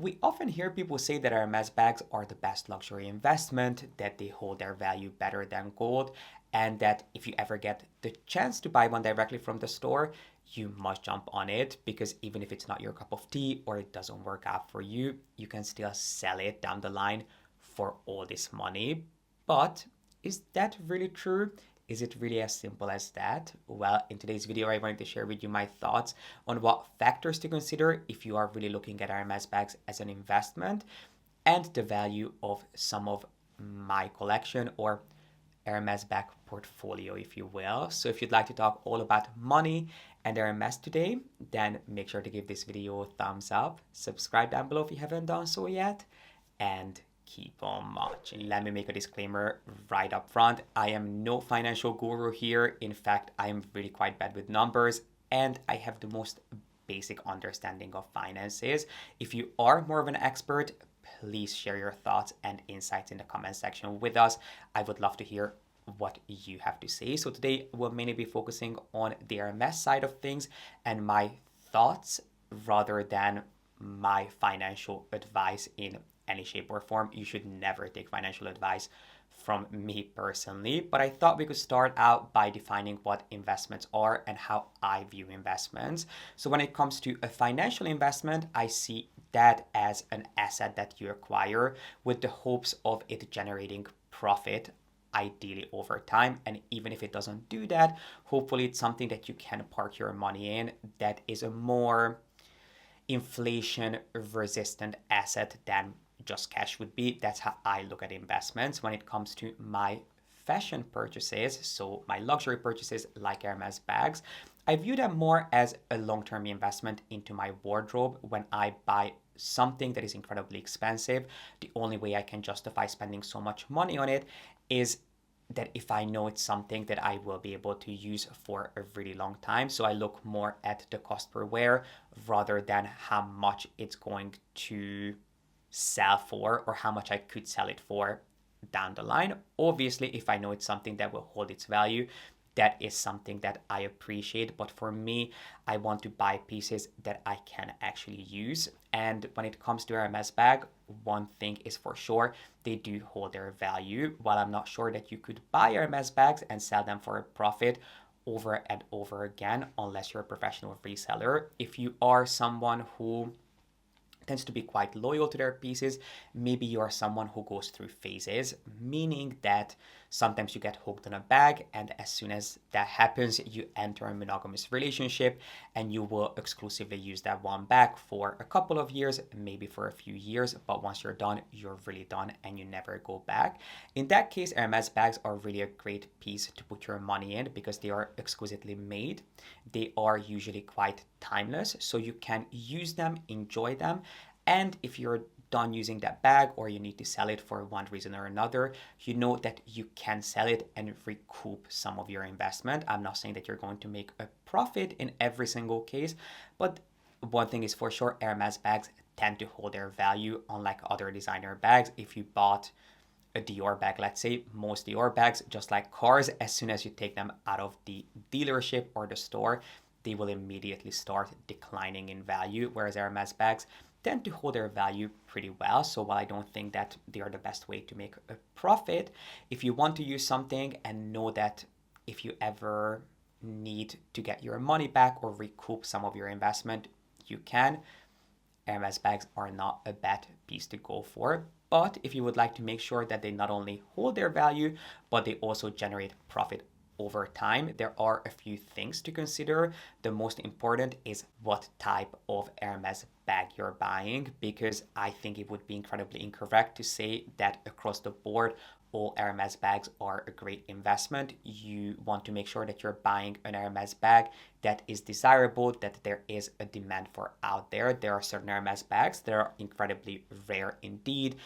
We often hear people say that Hermes bags are the best luxury investment, that they hold their value better than gold, and that if you ever get the chance to buy one directly from the store, you must jump on it because even if it's not your cup of tea or it doesn't work out for you, you can still sell it down the line for all this money. But is that really true? Is it really as simple as that? Well, in today's video, I wanted to share with you my thoughts on what factors to consider if you are really looking at Hermes bags as an investment and the value of some of my collection or Hermes bag portfolio, if you will. So if you'd like to talk all about money and Hermes today, then make sure to give this video a thumbs up, subscribe down below if you haven't done so yet, and keep on marching. Let me make a disclaimer right up front. I am no financial guru here. In fact, I am really quite bad with numbers and I have the most basic understanding of finances. If you are more of an expert, please share your thoughts and insights in the comment section with us. I would love to hear what you have to say. So today we'll mainly be focusing on the Hermes side of things and my thoughts rather than my financial advice in any shape or form. You should never take financial advice from me personally, but I thought we could start out by defining what investments are and how I view investments. So when it comes to a financial investment, I see that as an asset that you acquire with the hopes of it generating profit, ideally over time. And even if it doesn't do that, hopefully it's something that you can park your money in that is a more inflation resistant asset than just cash would be. That's how I look at investments. When it comes to my fashion purchases, so my luxury purchases like Hermes bags, I view them more as a long-term investment into my wardrobe. When I buy something that is incredibly expensive, the only way I can justify spending so much money on it is that if I know it's something that I will be able to use for a really long time. So I look more at the cost per wear rather than how much it's going to sell for or how much I could sell it for down the line. Obviously, if I know it's something that will hold its value, that is something that I appreciate. But for me, I want to buy pieces that I can actually use. And when it comes to Hermes bag, one thing is for sure, they do hold their value. While I'm not sure that you could buy Hermes bags and sell them for a profit over and over again, unless you're a professional reseller. If you are someone who tends to be quite loyal to their pieces, maybe you're someone who goes through phases, meaning that sometimes you get hooked on a bag and as soon as that happens, you enter a monogamous relationship and you will exclusively use that one bag for a couple of years, maybe for a few years, but once you're done, you're really done and you never go back. In that case, Hermes bags are really a great piece to put your money in because they are exquisitely made. They are usually quite timeless, so you can use them, enjoy them, and if you're done using that bag or you need to sell it for one reason or another, you know that you can sell it and recoup some of your investment. I'm not saying that you're going to make a profit in every single case, but one thing is for sure, Hermes bags tend to hold their value unlike other designer bags. If you bought a Dior bag, let's say, most Dior bags, just like cars, as soon as you take them out of the dealership or the store, they will immediately start declining in value, whereas Hermes bags tend to hold their value pretty well. So while I don't think that they are the best way to make a profit, if you want to use something and know that if you ever need to get your money back or recoup some of your investment, you can. Hermes bags are not a bad piece to go for. But if you would like to make sure that they not only hold their value, but they also generate profit over time, there are a few things to consider. The most important is what type of Hermes bag you're buying, because I think it would be incredibly incorrect to say that across the board all Hermes bags are a great investment. You want to make sure that you're buying an Hermes bag that is desirable, that there is a demand for out there. There are certain Hermes bags that are incredibly rare indeed,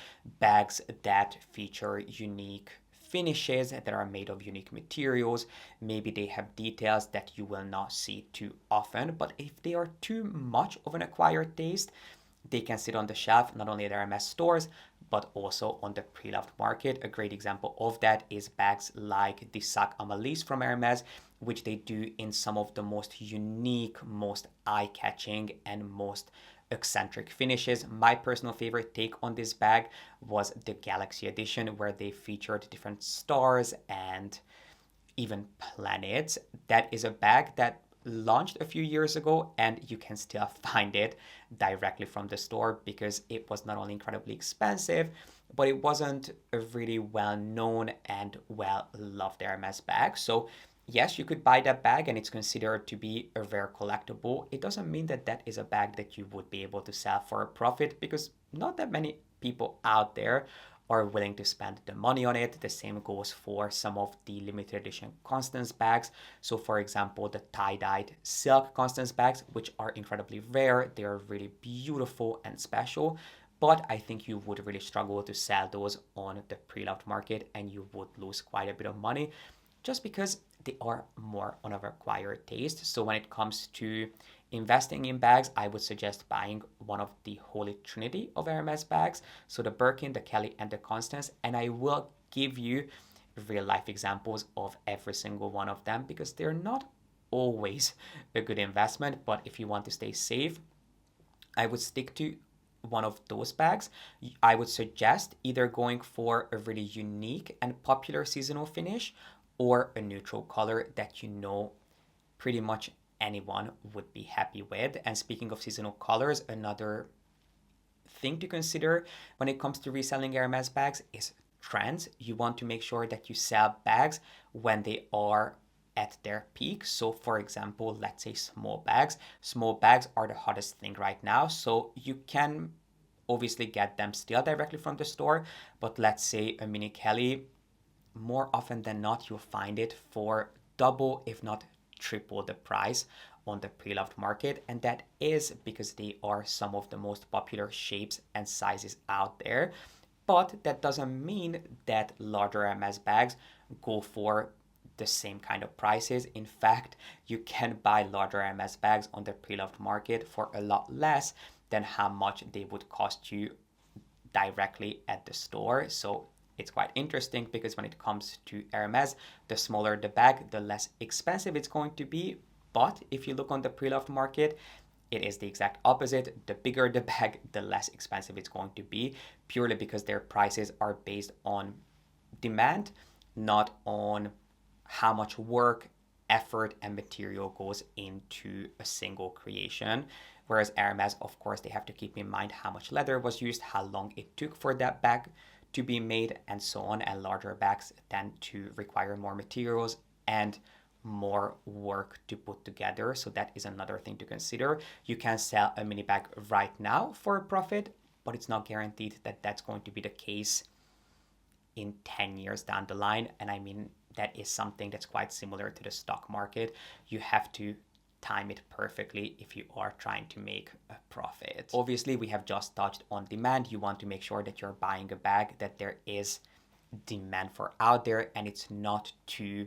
bags that feature unique finishes that are made of unique materials. Maybe they have details that you will not see too often, but if they are too much of an acquired taste, they can sit on the shelf, not only at Hermes stores, but also on the pre-loved market. A great example of that is bags like the Sac Amalise from Hermes, which they do in some of the most unique, most eye-catching, and most eccentric finishes. My personal favorite take on this bag was the Galaxy edition, where they featured different stars and even planets. That is a bag that launched a few years ago, and you can still find it directly from the store because it was not only incredibly expensive, but it wasn't a really well known and well loved Hermes bag. So yes, you could buy that bag and it's considered to be a rare collectible. It doesn't mean that that is a bag that you would be able to sell for a profit, because not that many people out there are willing to spend the money on it. The same goes for some of the limited edition Constance bags. So for example, the tie-dyed silk Constance bags, which are incredibly rare. They are really beautiful and special, but I think you would really struggle to sell those on the pre-loved market, and you would lose quite a bit of money just because they are more on a acquired taste. So when it comes to investing in bags, I would suggest buying one of the holy trinity of Hermes bags. So the Birkin, the Kelly, and the Constance. And I will give you real life examples of every single one of them, because they're not always a good investment. But if you want to stay safe, I would stick to one of those bags. I would suggest either going for a really unique and popular seasonal finish, or a neutral color that you know pretty much anyone would be happy with. And speaking of seasonal colors, another thing to consider when it comes to reselling Hermes bags is trends. You want to make sure that you sell bags when they are at their peak. So for example, let's say small bags. Small bags are the hottest thing right now. So you can obviously get them still directly from the store, but let's say a mini Kelly, more often than not, you'll find it for double, if not triple the price on the pre-loved market. And that is because they are some of the most popular shapes and sizes out there. But that doesn't mean that larger Hermes bags go for the same kind of prices. In fact, you can buy larger Hermes bags on the pre-loved market for a lot less than how much they would cost you directly at the store. So it's quite interesting, because when it comes to Hermes, the smaller the bag, the less expensive it's going to be. But if you look on the pre-loved market, it is the exact opposite. The bigger the bag, the less expensive it's going to be, purely because their prices are based on demand, not on how much work, effort, and material goes into a single creation. Whereas Hermes, of course, they have to keep in mind how much leather was used, how long it took for that bag to be made, and so on. And larger bags tend to require more materials and more work to put together. So that is another thing to consider. You can sell a mini bag right now for a profit, but it's not guaranteed that that's going to be the case in 10 years down the line. And I mean, that is something that's quite similar to the stock market. You have to time it perfectly if you are trying to make a profit. Obviously, we have just touched on demand. You want to make sure that you're buying a bag that there is demand for out there and it's not too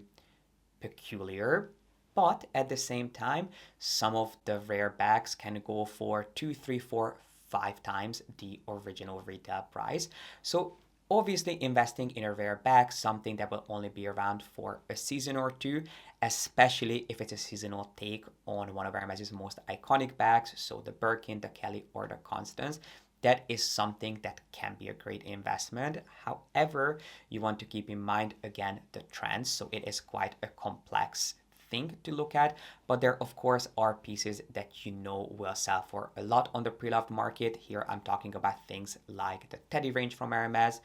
peculiar. But at the same time, some of the rare bags can go for 2, 3, 4, 5 times the original retail price. So obviously, investing in a rare bag, something that will only be around for a season or two, especially if it's a seasonal take on one of Hermes' most iconic bags, so the Birkin, the Kelly, or the Constance, that is something that can be a great investment. However, you want to keep in mind, again, the trends. So it is quite a complex thing to look at, but there of course are pieces that you know will sell for a lot on the pre-loved market. Here I'm talking about things like the Teddy range from Hermes,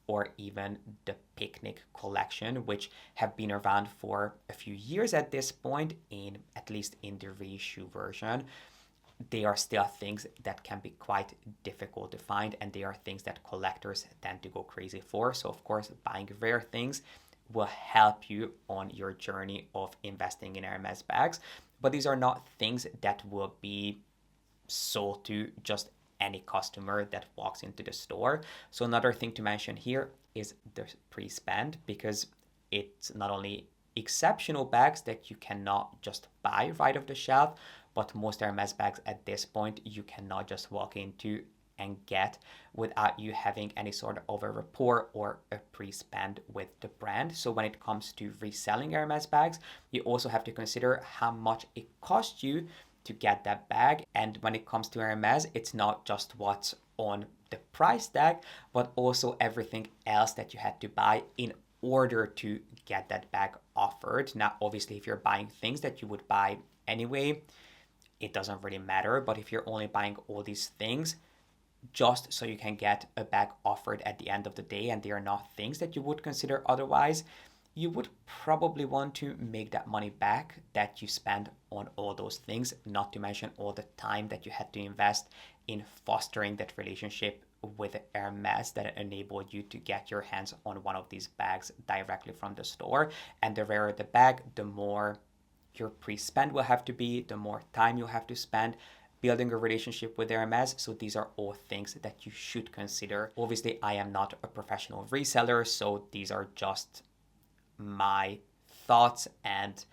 or even the Picnic collection, which have been around for a few years at this point, in at least in the reissue version. They are still things that can be quite difficult to find, and they are things that collectors tend to go crazy for. So of course, buying rare things will help you on your journey of investing in Hermes bags, but these are not things that will be sold to just any customer that walks into the store. So another thing to mention here is the pre-spend, because it's not only exceptional bags that you cannot just buy right off the shelf, but most Hermes bags at this point you cannot just walk into and get without you having any sort of a rapport or a pre-spend with the brand. So when it comes to reselling Hermes bags, you also have to consider how much it costs you to get that bag. And when it comes to Hermes, it's not just what's on the price tag, but also everything else that you had to buy in order to get that bag offered. Now, obviously, if you're buying things that you would buy anyway, it doesn't really matter. But if you're only buying all these things just so you can get a bag offered at the end of the day, and they are not things that you would consider otherwise, you would probably want to make that money back that you spend on all those things, not to mention all the time that you had to invest in fostering that relationship with Hermes that enabled you to get your hands on one of these bags directly from the store. And the rarer the bag, the more your pre-spend will have to be, the more time you'll have to spend building a relationship with Hermes. So these are all things that you should consider. Obviously, I am not a professional reseller, so these are just my thoughts and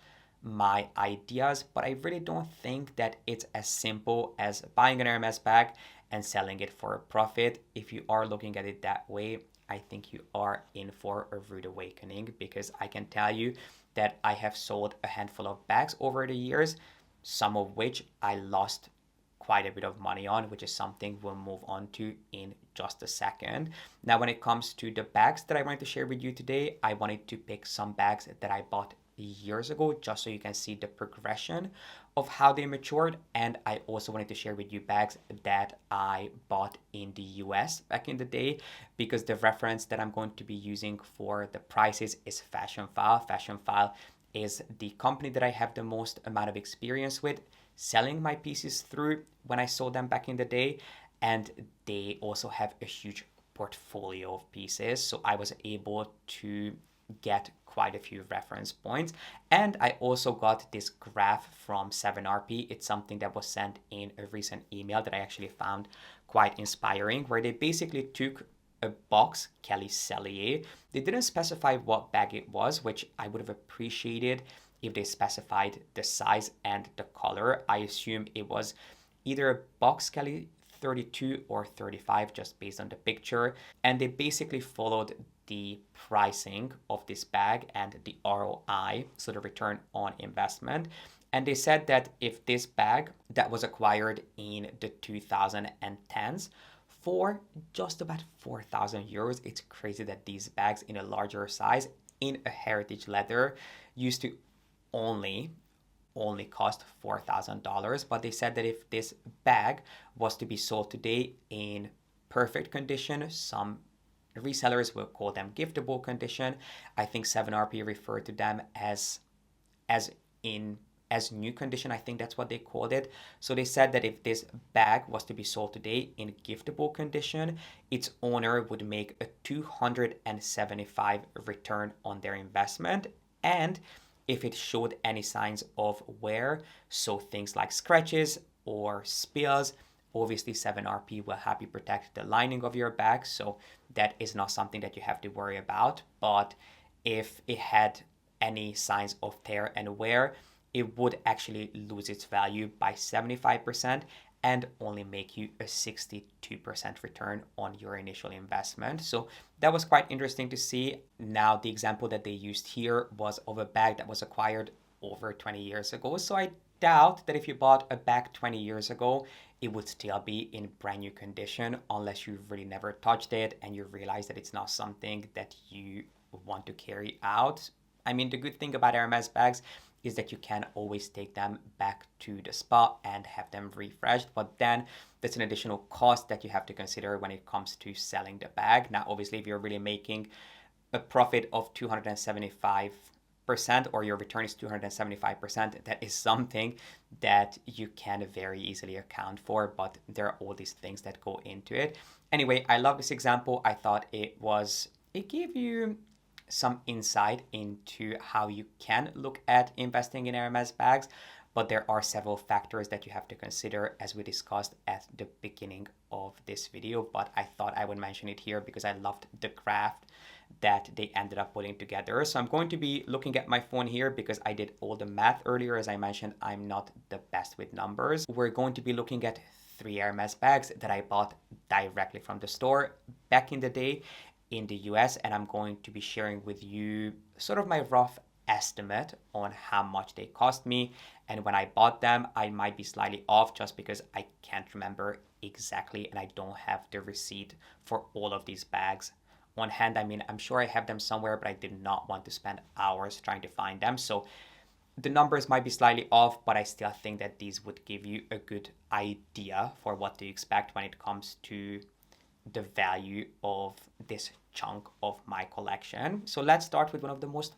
my ideas, but I really don't think that it's as simple as buying an Hermes bag and selling it for a profit. If you are looking at it that way, I think you are in for a rude awakening, because I can tell you that I have sold a handful of bags over the years, some of which I lost quite a bit of money on, which is something we'll move on to in just a second. Now, when it comes to the bags that I wanted to share with you today, I wanted to pick some bags that I bought years ago, just so you can see the progression of how they matured. And I also wanted to share with you bags that I bought in the US back in the day, because the reference that I'm going to be using for the prices is Fashionphile. Fashionphile is the company that I have the most amount of experience with selling my pieces through when I sold them back in the day. And they also have a huge portfolio of pieces, so I was able to get quite a few reference points. And I also got this graph from 7RP. It's something that was sent in a recent email that I actually found quite inspiring, where they basically took a box Kelly Cellier. They didn't specify what bag it was, which I would have appreciated if they specified the size and the color. I assume it was either a box Kelly 32 or 35, just based on the picture. And they basically followed the pricing of this bag and the ROI, so the return on investment. And they said that if this bag that was acquired in the 2010s for just about 4,000 euros, it's crazy that these bags in a larger size in a heritage leather used to only cost $4,000. But they said that if this bag was to be sold today in perfect condition, some resellers will call them giftable condition. I think 7RP referred to them as new condition. I think that's what they called it. So they said that if this bag was to be sold today in giftable condition, its owner would make a 275 return on their investment. And if it showed any signs of wear, so things like scratches or spills, obviously 7RP will help you protect the lining of your bag, so that is not something that you have to worry about. But if it had any signs of tear and wear, it would actually lose its value by 75% and only make you a 62% return on your initial investment. So that was quite interesting to see. Now, the example that they used here was of a bag that was acquired over 20 years ago. So I doubt that if you bought a bag 20 years ago, it would still be in brand new condition, unless you really never touched it and you realize that it's not something that you want to carry out. I mean, the good thing about Hermes bags is that you can always take them back to the spa and have them refreshed, but then that's an additional cost that you have to consider when it comes to selling the bag. Now, obviously, if you're really making a profit of 275%, or your return is 275%, that is something that you can very easily account for, but there are all these things that go into it. Anyway, I love this example. I thought it gave you some insight into how you can look at investing in Hermes bags, but there are several factors that you have to consider, as we discussed at the beginning of this video. But I thought I would mention it here because I loved the graph that they ended up putting together. So I'm going to be looking at my phone here because I did all the math earlier. As I mentioned, I'm not the best with numbers. We're going to be looking at 3 Hermes bags that I bought directly from the store back in the day in the US, and I'm going to be sharing with you sort of my rough estimate on how much they cost me And when I bought them, I might be slightly off just because I can't remember exactly and I don't have the receipt for all of these bags on hand. I mean, I'm sure I have them somewhere, but I did not want to spend hours trying to find them. So the numbers might be slightly off, but I still think that these would give you a good idea for what to expect when it comes to the value of this chunk of my collection. So let's start with one of the most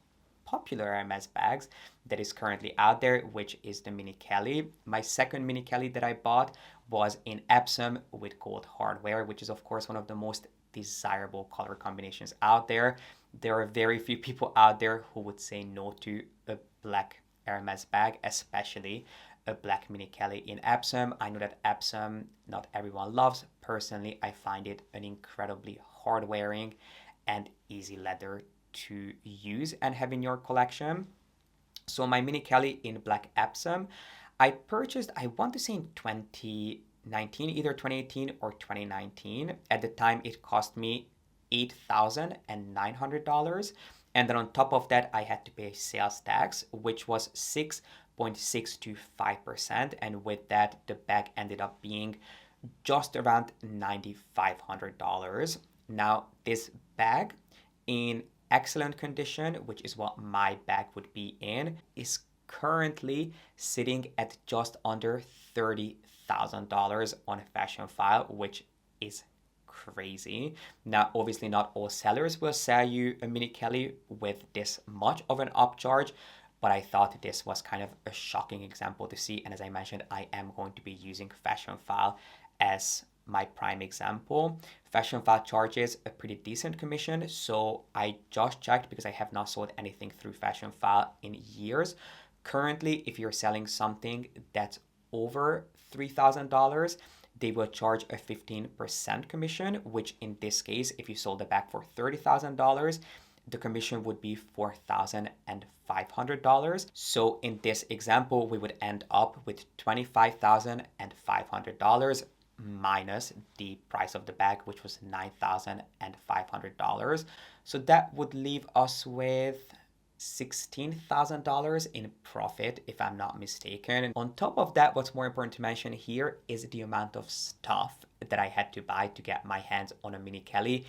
popular Hermes bags that is currently out there, which is the Mini Kelly. My second Mini Kelly that I bought was in Epsom with gold hardware, which is of course one of the most desirable color combinations out there. There are very few people out there who would say no to a black Hermes bag, especially a black Mini Kelly in Epsom. I know that Epsom not everyone loves. Personally, I find it an incredibly hard wearing and easy leather to use and have in your collection. So my Mini Kelly in black Epsom, I purchased, I want to say in 2019, either 2018 or 2019. At the time, it cost me $8,900. And then on top of that, I had to pay sales tax, which was 6.625%. And with that, the bag ended up being just around $9,500. Now, this bag in excellent condition, which is what my bag would be in, is currently sitting at just under $30,000 on Fashion File, which is crazy. Now, obviously not all sellers will sell you a Mini Kelly with this much of an upcharge, but I thought this was kind of a shocking example to see. And as I mentioned, I am going to be using Fashion File as my prime example. Fashion File charges a pretty decent commission, so I just checked because I have not sold anything through Fashion File in years. Currently, if you're selling something that's over $3,000, they will charge a 15% commission, which in this case, if you sold the bag for $30,000, the commission would be $4,500. So in this example, we would end up with $25,500 minus the price of the bag, which was $9,500. So that would leave us with $16,000 in profit, if I'm not mistaken. On top of that, what's more important to mention here is the amount of stuff that I had to buy to get my hands on a Mini Kelly,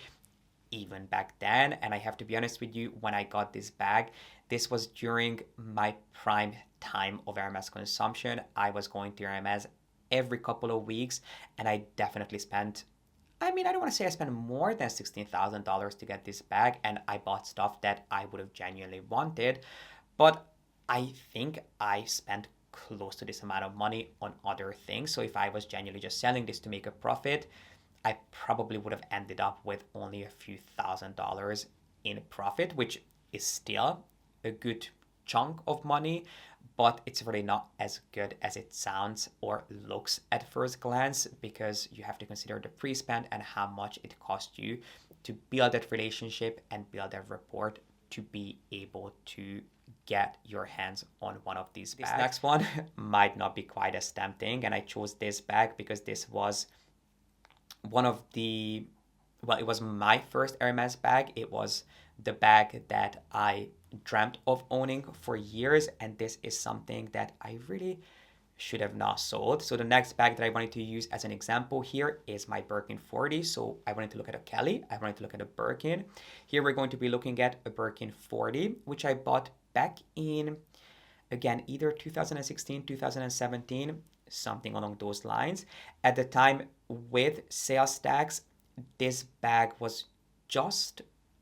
even back then. And I have to be honest with you, when I got this bag, this was during my prime time of Hermes consumption. I was going to Hermes every couple of weeks, and I definitely spent, I mean, I don't want to say I spent more than $16,000 to get this bag, and I bought stuff that I would have genuinely wanted, but I think I spent close to this amount of money on other things. So if I was genuinely just selling this to make a profit, I probably would have ended up with only a few $1,000s in profit, which is still a good chunk of money, but it's really not as good as it sounds or looks at first glance, because you have to consider the pre-spend and how much it cost you to build that relationship and build that rapport to be able to get your hands on one of these bags. This next one might not be quite as tempting, and I chose this bag because this was one of the, well, it was my first Hermes bag. It was the bag that I dreamt of owning for years, and this is something that I really should have not sold. So the next bag that I wanted to use as an example here is my Birkin 40. So I wanted to look at a Kelly, I wanted to look at a Birkin. Here we're going to be looking at a Birkin 40, which I bought back in, again, either 2016, 2017, something along those lines. At the time, with sales tax, this bag was just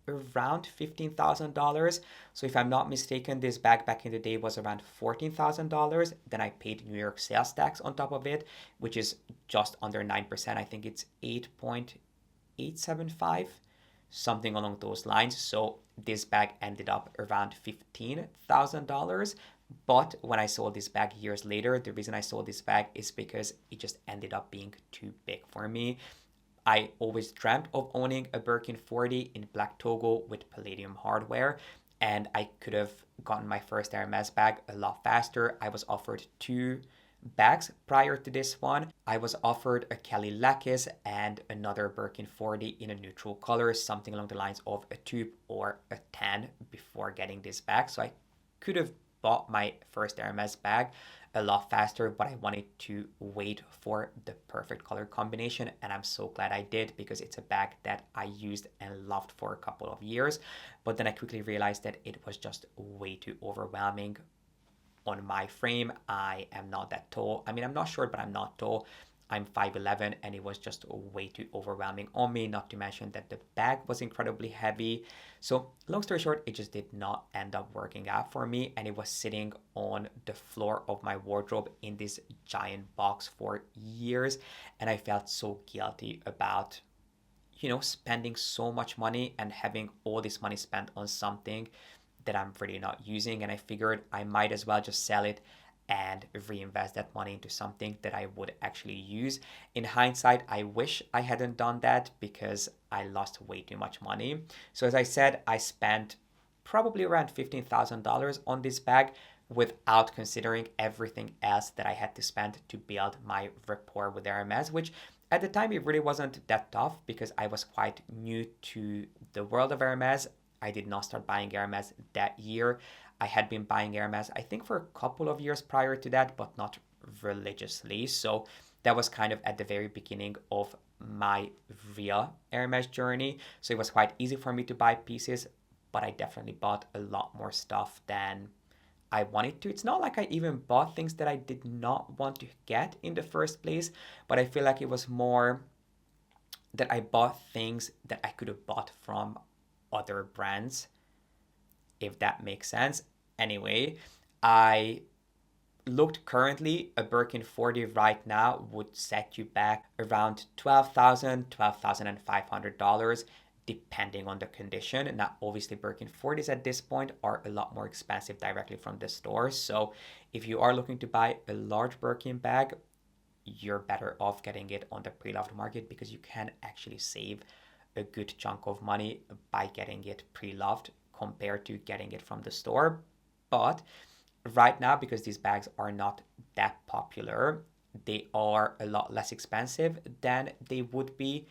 around $15,000. So if I'm not mistaken, this bag back in the day was around $14,000. Then I paid New York sales tax on top of it, which is just under 9%. I think it's 8.875, something along those lines. So this bag ended up around $15,000. But when I sold this bag years later, the reason I sold this bag is because it just ended up being too big for me. I always dreamt of owning a Birkin 40 in black Togo with palladium hardware, and I could have gotten my first Hermes bag a lot faster. I was offered two bags prior to this one. I was offered a Kelly Lakis and another Birkin 40 in a neutral color, something along the lines of a taupe or a tan, before getting this bag. So I could have bought my first Hermes bag a lot faster, but I wanted to wait for the perfect color combination. And I'm so glad I did, because it's a bag that I used and loved for a couple of years. But then I quickly realized that it was just way too overwhelming on my frame. I am not that tall. I mean, I'm not short, but I'm not tall. I'm 5'11", and it was just way too overwhelming on me, not to mention that the bag was incredibly heavy. So long story short, it just did not end up working out for me, and it was sitting on the floor of my wardrobe in this giant box for years, and I felt so guilty about, spending so much money and having all this money spent on something that I'm really not using. And I figured I might as well just sell it and reinvest that money into something that I would actually use. In hindsight, I wish I hadn't done that, because I lost way too much money. So as I said, I spent probably around $15,000 on this bag, without considering everything else that I had to spend to build my rapport with Hermes, which at the time it really wasn't that tough, because I was quite new to the world of Hermes. I did not start buying Hermes that year. I had been buying Hermes, I think, for a couple of years prior to that, but not religiously. So that was kind of at the very beginning of my real Hermes journey. So it was quite easy for me to buy pieces, but I definitely bought a lot more stuff than I wanted to. It's not like I even bought things that I did not want to get in the first place, but I feel like it was more that I bought things that I could have bought from other brands, if that makes sense. Anyway, I looked currently, a Birkin 40 right now would set you back around $12,000, $12,500, depending on the condition. Now, obviously, Birkin 40s at this point are a lot more expensive directly from the store. So if you are looking to buy a large Birkin bag, you're better off getting it on the pre-loved market, because you can actually save a good chunk of money by getting it pre-loved compared to getting it from the store. But right now, because these bags are not that popular, they are a lot less expensive than they would be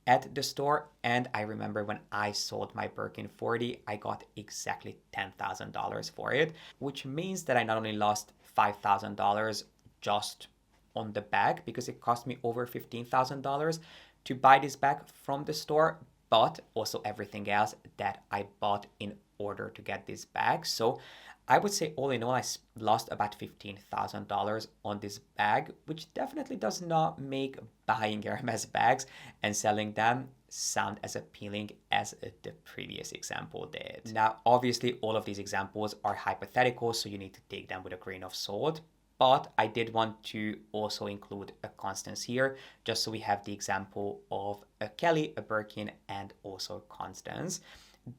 at the store. And I remember when I sold my Birkin 40, I got exactly $10,000 for it, which means that I not only lost $5,000 just on the bag, because it cost me over $15,000 to buy this bag from the store, but also everything else that I bought in order to get this bag. So I would say all in all, I lost about $15,000 on this bag, which definitely does not make buying Hermes bags and selling them sound as appealing as the previous example did. Now, obviously, all of these examples are hypothetical, so you need to take them with a grain of salt. But I did want to also include a Constance here, just so we have the example of a Kelly, a Birkin, and also a Constance.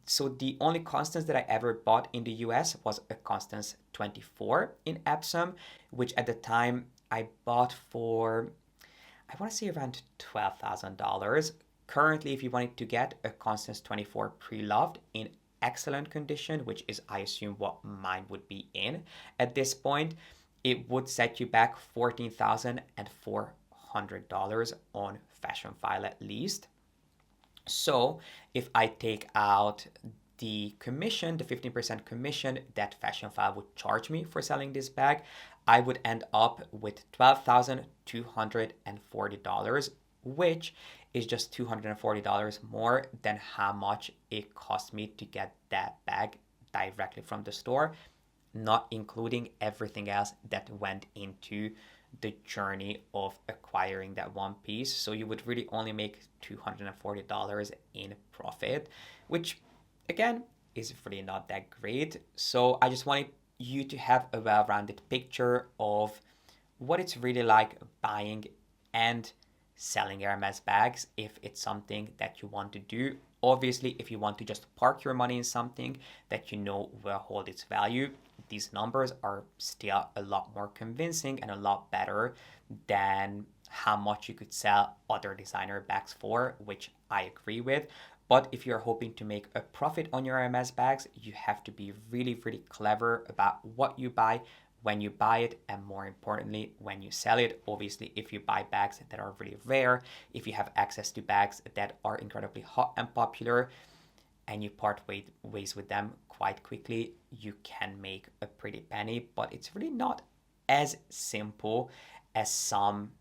So the only Constance that I ever bought in the US was a Constance 24 in Epsom, which at the time I bought for, I want to say, around $12,000. Currently, if you wanted to get a Constance 24 pre-loved in excellent condition, which is, I assume, what mine would be in at this point, it would set you back $14,400 on Fashion File at least. So if I take out the commission, the 15% commission that Fashion File would charge me for selling this bag, I would end up with $12,240, which is just $240 more than how much it cost me to get that bag directly from the store, not including everything else that went into the journey of acquiring that one piece. So you would really only make $240 in profit, which again is really not that great. So I just wanted you to have a well-rounded picture of what it's really like buying and selling Hermes bags if it's something that you want to do. Obviously, if you want to just park your money in something that you know will hold its value, these numbers are still a lot more convincing and a lot better than how much you could sell other designer bags for, which I agree with. But if you're hoping to make a profit on your Hermes bags, you have to be really, really clever about what you buy, when you buy it, and more importantly, when you sell it. Obviously, if you buy bags that are really rare, if you have access to bags that are incredibly hot and popular, and you part ways with them quite quickly, you can make a pretty penny, but it's really not as simple as some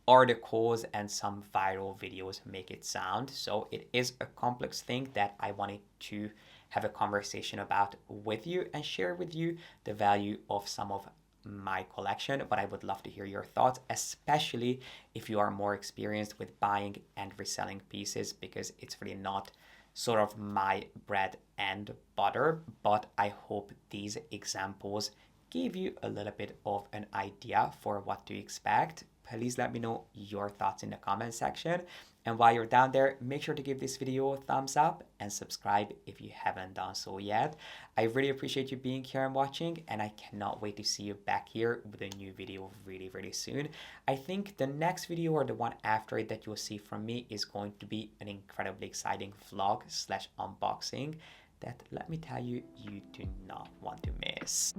articles and some viral videos make it sound. So it is a complex thing that I wanted to have a conversation about with you and share with you the value of some of my collection. But I would love to hear your thoughts, especially if you are more experienced with buying and reselling pieces, because it's really not sort of my bread and butter. But I hope these examples gave you a little bit of an idea for what to expect. Please let me know your thoughts in the comment section. And while you're down there, make sure to give this video a thumbs up and subscribe if you haven't done so yet. I really appreciate you being here and watching, and I cannot wait to see you back here with a new video really soon. I think the next video, or the one after it, that you'll see from me is going to be an incredibly exciting vlog / unboxing that, let me tell you, you do not want to miss.